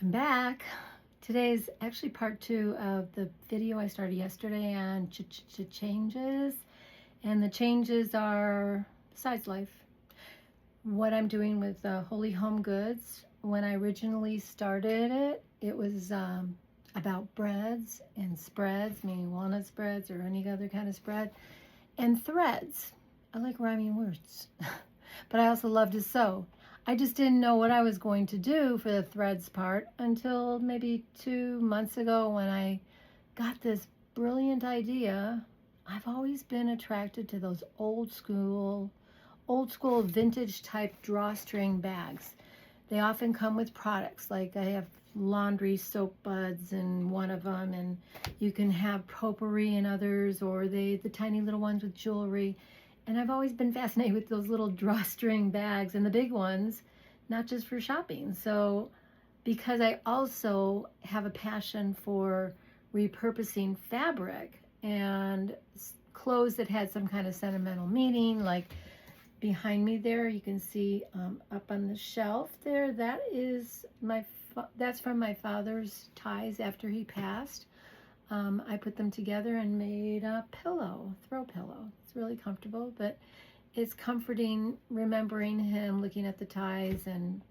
I'm back. Today's actually part 2 of the video I started yesterday on changes. And the changes are besides life. What I'm doing with Holy Home Goods. When I originally started it, it was about breads and spreads, meaning walnut spreads or any other kind of spread, and threads. I like rhyming words. But I also love to sew. I just didn't know what I was going to do for the threads part until maybe 2 months ago when I got this brilliant idea. I've always been attracted to those old school vintage type drawstring bags. They often come with products, like I have laundry soap buds in one of them, and you can have potpourri in others, or the tiny little ones with jewelry. And I've always been fascinated with those little drawstring bags and the big ones, not just for shopping. So because I also have a passion for repurposing fabric and clothes that had some kind of sentimental meaning, like behind me there, you can see up on the shelf there, that's from my father's ties after he passed. I put them together and made a pillow, throw pillow. It's really comfortable, but it's comforting remembering him, looking at the ties, and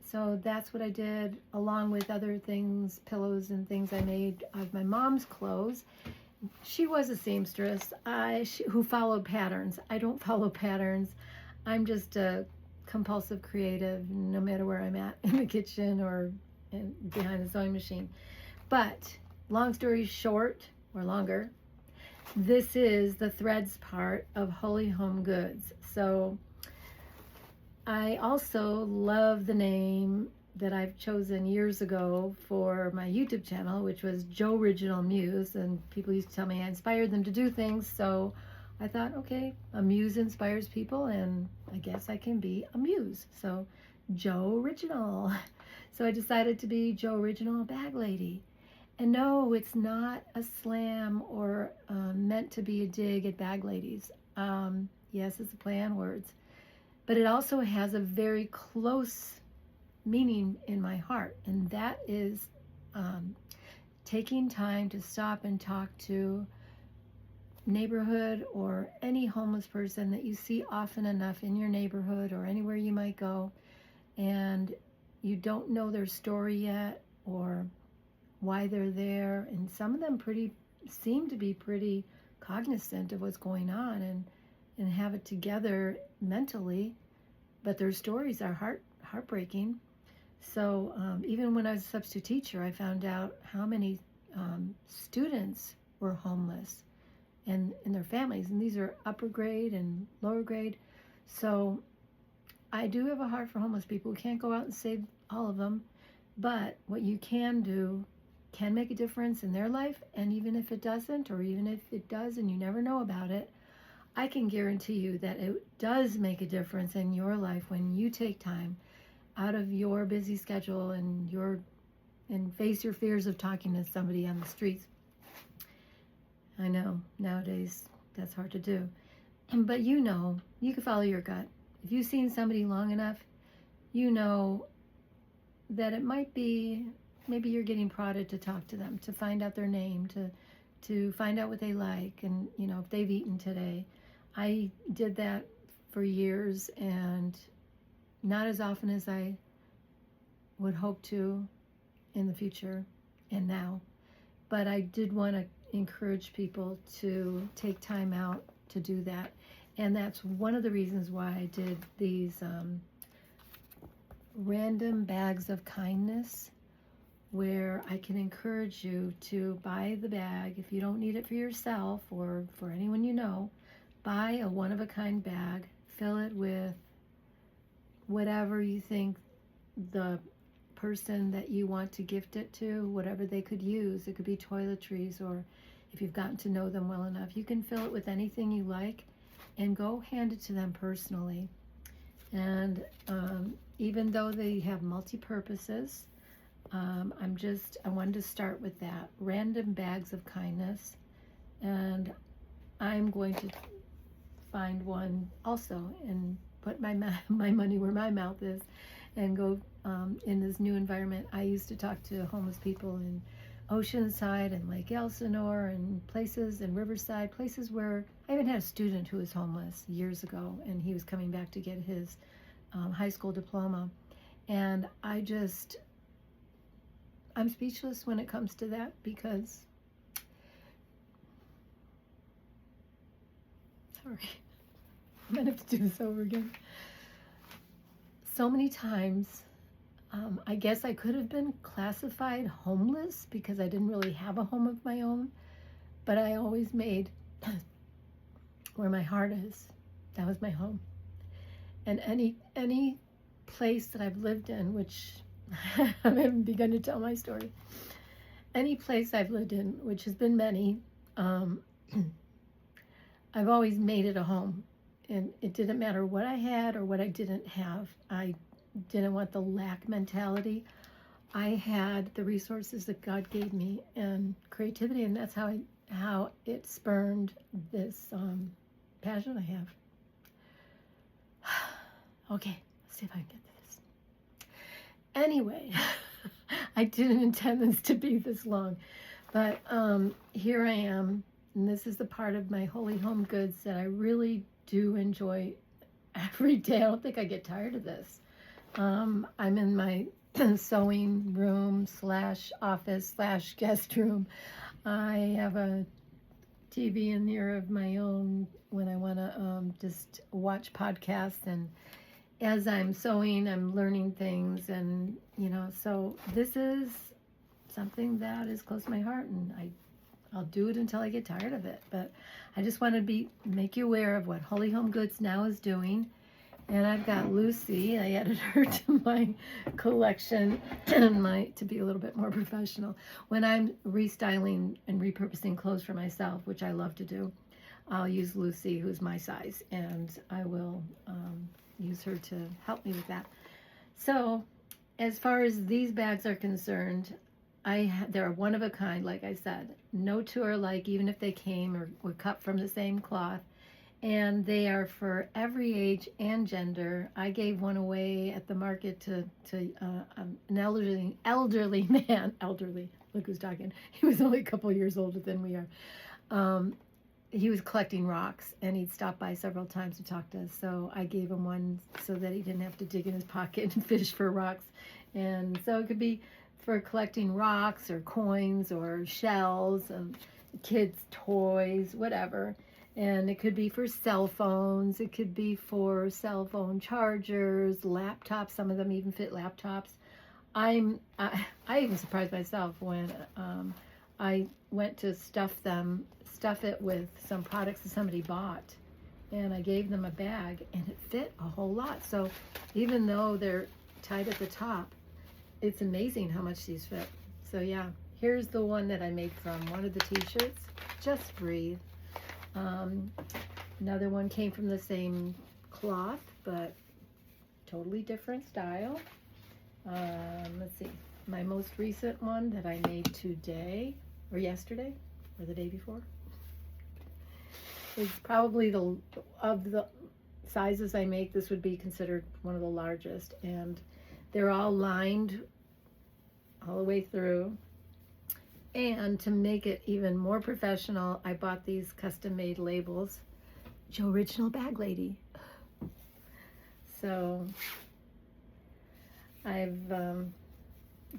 so that's what I did, along with other things, pillows and things I made of my mom's clothes. She was a seamstress who followed patterns. I don't follow patterns. I'm just a compulsive creative, no matter where I'm at, in the kitchen or behind the sewing machine. But long story short, or longer, this is the threads part of Holy Home Goods. So I also love the name that I've chosen years ago for my YouTube channel, which was JOriginal Muse, and people used to tell me I inspired them to do things, so I thought, okay, a muse inspires people, and I guess I can be a muse, so JOriginal. So I decided to be JOriginal Bag Lady. And no, it's not a slam or meant to be a dig at bag ladies. Yes, it's a play on words. But it also has a very close meaning in my heart. And that is taking time to stop and talk to neighborhood or any homeless person that you see often enough in your neighborhood or anywhere you might go. And you don't know their story yet or why they're there, and some of them seem to be pretty cognizant of what's going on and have it together mentally, but their stories are heartbreaking. So even when I was a substitute teacher, I found out how many students were homeless and their families, and these are upper grade and lower grade. So I do have a heart for homeless people. We can't go out and save all of them, but what you can do can make a difference in their life. And even if it doesn't, or even if it does and you never know about it, I can guarantee you that it does make a difference in your life when you take time out of your busy schedule and face your fears of talking to somebody on the streets. I know nowadays that's hard to do, but you can follow your gut. If you've seen somebody long enough, you know that it might be, maybe you're getting prodded to talk to them, to find out their name, to find out what they like, and if they've eaten today. I did that for years, and not as often as I would hope to in the future and now. But I did want to encourage people to take time out to do that. And that's one of the reasons why I did these random bags of kindness, where I can encourage you to buy the bag. If you don't need it for yourself or for anyone you know, buy a one-of-a-kind bag, fill it with whatever you think the person that you want to gift it to, whatever they could use. It could be toiletries, or if you've gotten to know them well enough, you can fill it with anything you like and go hand it to them personally. And even though they have multi-purposes, I wanted to start with that, random bags of kindness, and I'm going to find one also and put my money where my mouth is and go in this new environment. I used to talk to homeless people in Oceanside and Lake Elsinore and places in Riverside, places where I even had a student who was homeless years ago, and he was coming back to get his high school diploma. And I'm speechless when it comes to that, because, sorry, I'm gonna have to do this over again. So many times, I guess I could have been classified homeless because I didn't really have a home of my own, but I always made where my heart is, that was my home. And any place that I've lived in, which I haven't begun to tell my story, any place I've lived in, which has been many, I've always made it a home. And it didn't matter what I had or what I didn't have. I didn't want the lack mentality. I had the resources that God gave me and creativity, and that's how it spurned this passion I have. Okay, let's see if I can get this. Anyway, I didn't intend this to be this long, but here I am, and this is the part of my Holy Home Goods that I really do enjoy every day. I don't think I get tired of this. I'm in my sewing room / office / guest room. I have a TV in there of my own when I want to just watch podcasts, and as I'm sewing, I'm learning things, and so this is something that is close to my heart, and I'll do it until I get tired of it. But I just want to make you aware of what Holy Home Goods now is doing. And I've got Lucy. I added her to my collection to be a little bit more professional. When I'm restyling and repurposing clothes for myself, which I love to do, I'll use Lucy, who's my size, and I will use her to help me with that. So as far as these bags are concerned, they're one of a kind, like I said. No two are alike, even if they came or were cut from the same cloth. And they are for every age and gender. I gave one away at the market to an elderly man. Elderly, look who's talking. He was only a couple years older than we are. He was collecting rocks, and he'd stop by several times to talk to us. So I gave him one so that he didn't have to dig in his pocket and fish for rocks. And so it could be for collecting rocks or coins or shells, kids' toys, whatever. And it could be for cell phones. It could be for cell phone chargers, laptops. Some of them even fit laptops. I even surprised myself when I went to stuff it with some products that somebody bought. And I gave them a bag, and it fit a whole lot. So even though they're tied at the top, it's amazing how much these fit. So yeah, here's the one that I made from one of the t-shirts, Just Breathe. Another one came from the same cloth, but totally different style. Let's see, my most recent one that I made today, or yesterday, or the day before, is probably of the sizes I make, this would be considered one of the largest, and they're all lined all the way through. And to make it even more professional, I bought these custom-made labels, JOriginal Bag Lady. So I've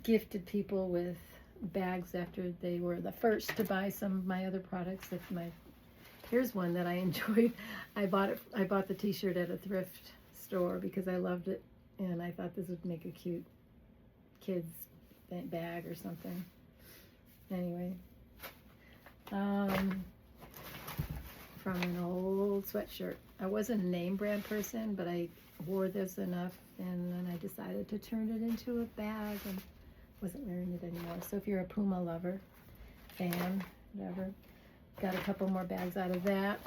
gifted people with bags after they were the first to buy some of my other products. Here's one that I enjoyed. I bought the t-shirt at a thrift store because I loved it, and I thought this would make a cute kid's bag or something. Anyway, from an old sweatshirt. I wasn't a name brand person, but I wore this enough, and then I decided to turn it into a bag, and wasn't wearing it anymore. So if you're a Puma lover, fan, whatever, got a couple more bags out of that.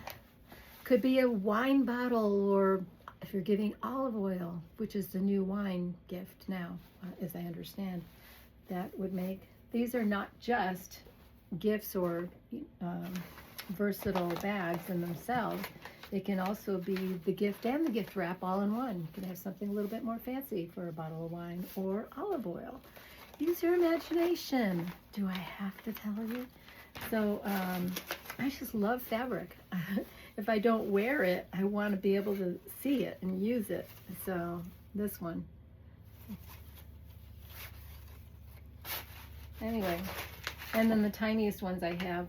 Could be a wine bottle, or if you're giving olive oil, which is the new wine gift now, as I understand, that would make. These are not just gifts or versatile bags in themselves. It can also be the gift and the gift wrap all in one. You can have something a little bit more fancy for a bottle of wine or olive oil. Use your imagination. Do I have to tell you? So I just love fabric. If I don't wear it, I want to be able to see it and use it. So this one. Anyway, and then the tiniest ones I have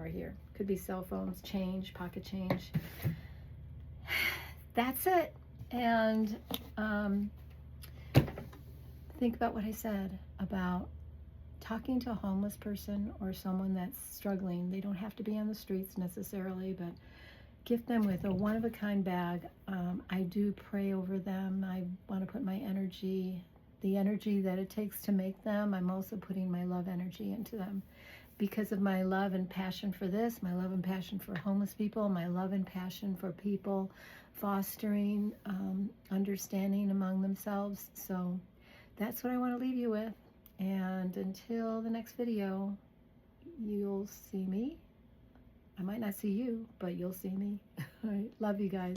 are here. Could be cell phones, change, pocket change. That's it. And think about what I said about talking to a homeless person or someone that's struggling. They don't have to be on the streets necessarily, but gift them with a one-of-a-kind bag. I do pray over them. I want to put my energy, the energy that it takes to make them. I'm also putting my love energy into them. Because of my love and passion for this, my love and passion for homeless people, my love and passion for people fostering understanding among themselves. So that's what I want to leave you with. And until the next video, you'll see me. I might not see you, but you'll see me. All right. Love you guys.